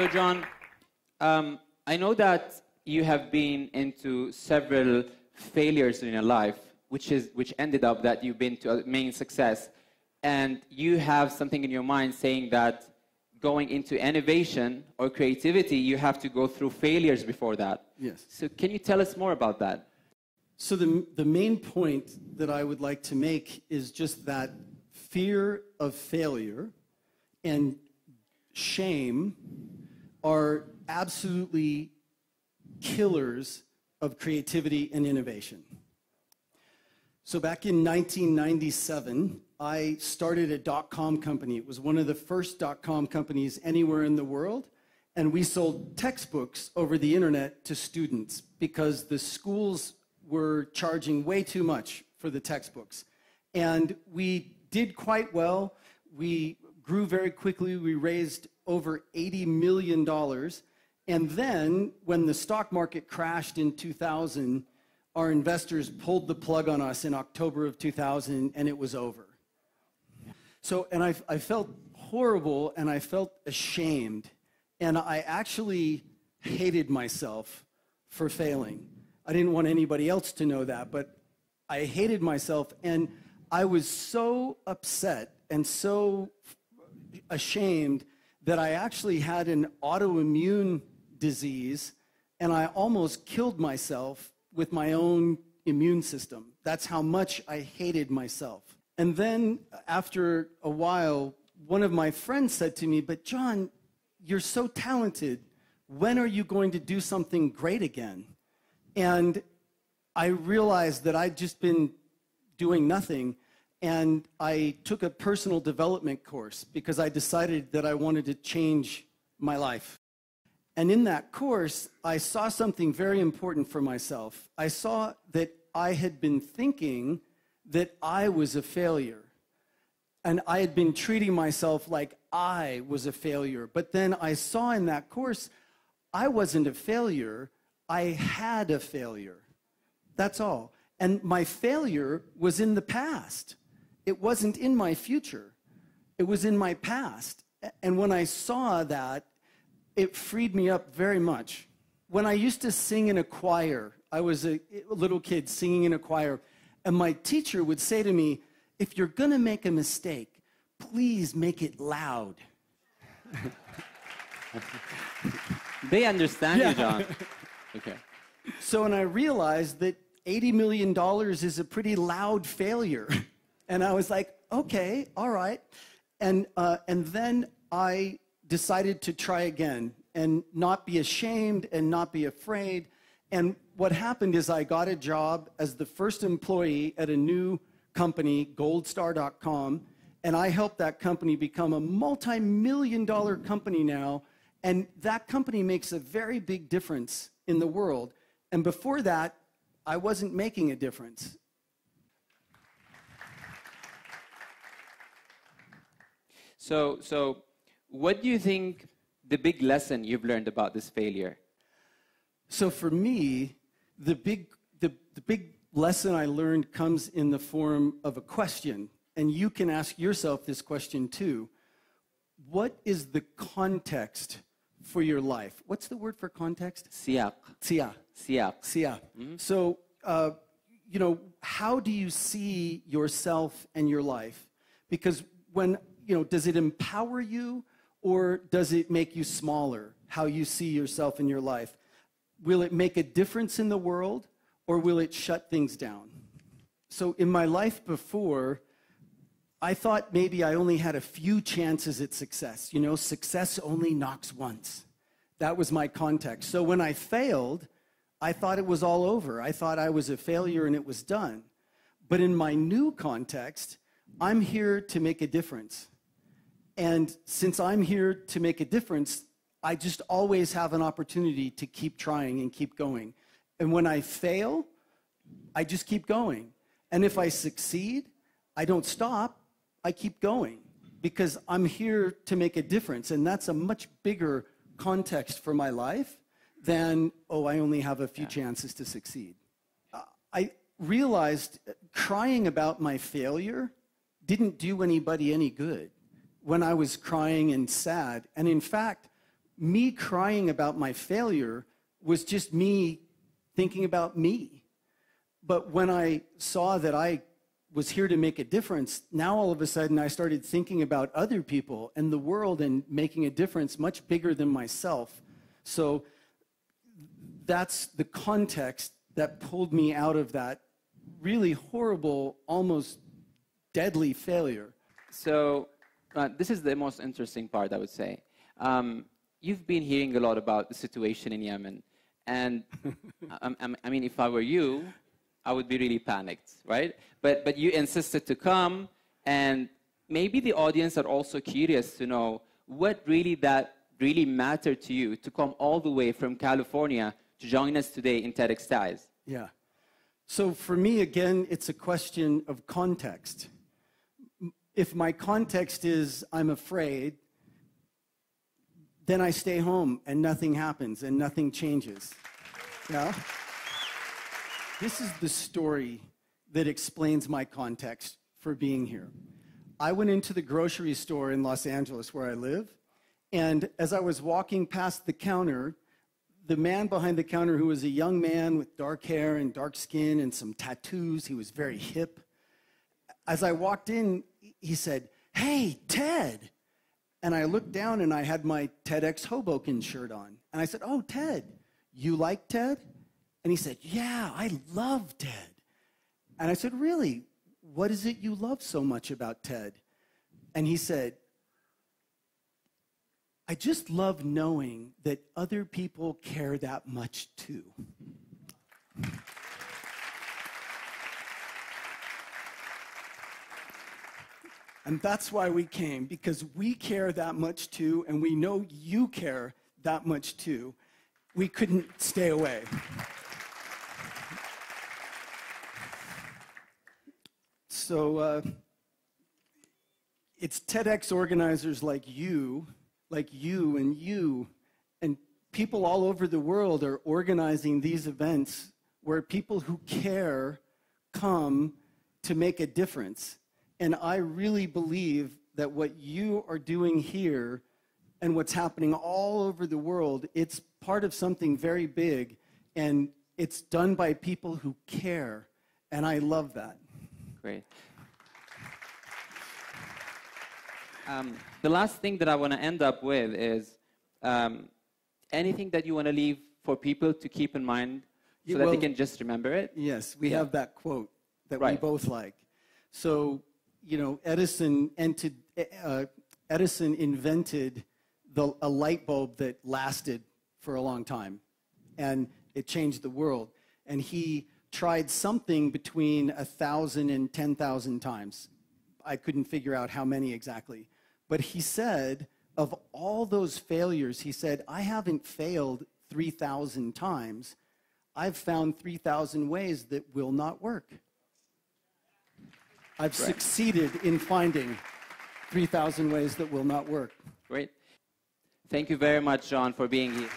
So, John, I know that you have been into several failures in your life, which ended up that you've been to a main success, and you have something in your mind saying that going into innovation or creativity, you have to go through failures before that. Yes. So can you tell us more about that? So the main point that I would like to make is just that fear of failure and shame are absolutely killers of creativity and innovation. So back in 1997, I started a dot-com company. It was one of the first dot-com companies anywhere in the world, and we sold textbooks over the internet to students because the schools were charging way too much for the textbooks. And we did quite well. We grew very quickly. We raised over $80 million. And then when the stock market crashed in 2000, our investors pulled the plug on us in October of 2000, and it was over. So, and I felt horrible, and I felt ashamed, and I actually hated myself for failing. I didn't want anybody else to know that, but I hated myself, and I was so upset and so ashamed that I actually had an autoimmune disease, and I almost killed myself with my own immune system. That's how much I hated myself. And then after a while, one of my friends said to me, "But John, you're so talented. When are you going to do something great again?" And I realized that I'd just been doing nothing, and I took a personal development course because I decided that I wanted to change my life. And in that course, I saw something very important for myself. I saw that I had been thinking that I was a failure. And I had been treating myself like I was a failure. But then I saw in that course, I wasn't a failure, I had a failure. That's all. And my failure was in the past. It wasn't in my future. It was in my past. And when I saw that, it freed me up very much. When I used to sing in a choir, I was a little kid singing in a choir, and my teacher would say to me, "If you're going to make a mistake, please make it loud." They understand you, John. Okay. So, and I realized that $80 million is a pretty loud failure. And I was like, okay, all right. And then I decided to try again and not be ashamed and not be afraid. And what happened is I got a job as the first employee at a new company, goldstar.com, and I helped that company become a multi-million-dollar company now, and that company makes a very big difference in the world. And before that, I wasn't making a difference. So what do you think the big lesson you've learned about this failure? So for me, the big lesson I learned comes in the form of a question. And you can ask yourself this question too. What is the context for your life? What's the word for context? Siyaq. Siyaq. Siyaq. Siyaq. Mm-hmm. So, you know, how do you see yourself and your life? Because when, you know, does it empower you or does it make you smaller, how you see yourself in your life? Will it make a difference in the world or will it shut things down? So in my life before, I thought maybe I only had a few chances at success. You know, success only knocks once. That was my context. So when I failed, I thought it was all over. I thought I was a failure and it was done. But in my new context, I'm here to make a difference. And since I'm here to make a difference, I just always have an opportunity to keep trying and keep going. And when I fail, I just keep going. And if I succeed, I don't stop. I keep going because I'm here to make a difference. And that's a much bigger context for my life than, oh, I only have a few chances to succeed. I realized crying about my failure didn't do anybody any good when I was crying and sad. And in fact, me crying about my failure was just me thinking about me. But when I saw that I was here to make a difference, now all of a sudden I started thinking about other people and the world and making a difference much bigger than myself. So that's the context that pulled me out of that really horrible, almost deadly failure. So this is the most interesting part, I would say. You've been hearing a lot about the situation in Yemen. And I mean, if I were you, I would be really panicked, right? But you insisted to come, and maybe the audience are also curious to know what really mattered to you to come all the way from California to join us today in TEDxTaiz. Yeah. So for me, again, it's a question of context. If my context is I'm afraid, then I stay home and nothing happens and nothing changes. Yeah? This is the story that explains my context for being here. I went into the grocery store in Los Angeles where I live, and as I was walking past the counter, the man behind the counter, who was a young man with dark hair and dark skin and some tattoos, he was very hip. As I walked in, he said, "Hey, Ted." And I looked down and I had my TEDx Hoboken shirt on. And I said, "Oh, Ted, you like Ted?" And he said, "Yeah, I love Ted." And I said, "Really? What is it you love so much about Ted?" And he said, "I just love knowing that other people care that much too." And that's why we came, because we care that much too, and we know you care that much too. We couldn't stay away. So it's TEDx organizers like you and people all over the world are organizing these events where people who care come to make a difference. And I really believe that what you are doing here and what's happening all over the world, it's part of something very big, and it's done by people who care, and I love that. Great. The last thing that I want to end up with is anything that you want to leave for people to keep in mind so that they can just remember it? Yes, we have that quote that we both like. So, you know, Edison invented a light bulb that lasted for a long time, and it changed the world. And he tried something between 1,000 and 10,000 times. I couldn't figure out how many exactly. But he said, of all those failures, he said, I haven't failed 3,000 times. I've found 3,000 ways that will not work. I've succeeded in finding 3,000 ways that will not work. Great. Thank you very much, John, for being here.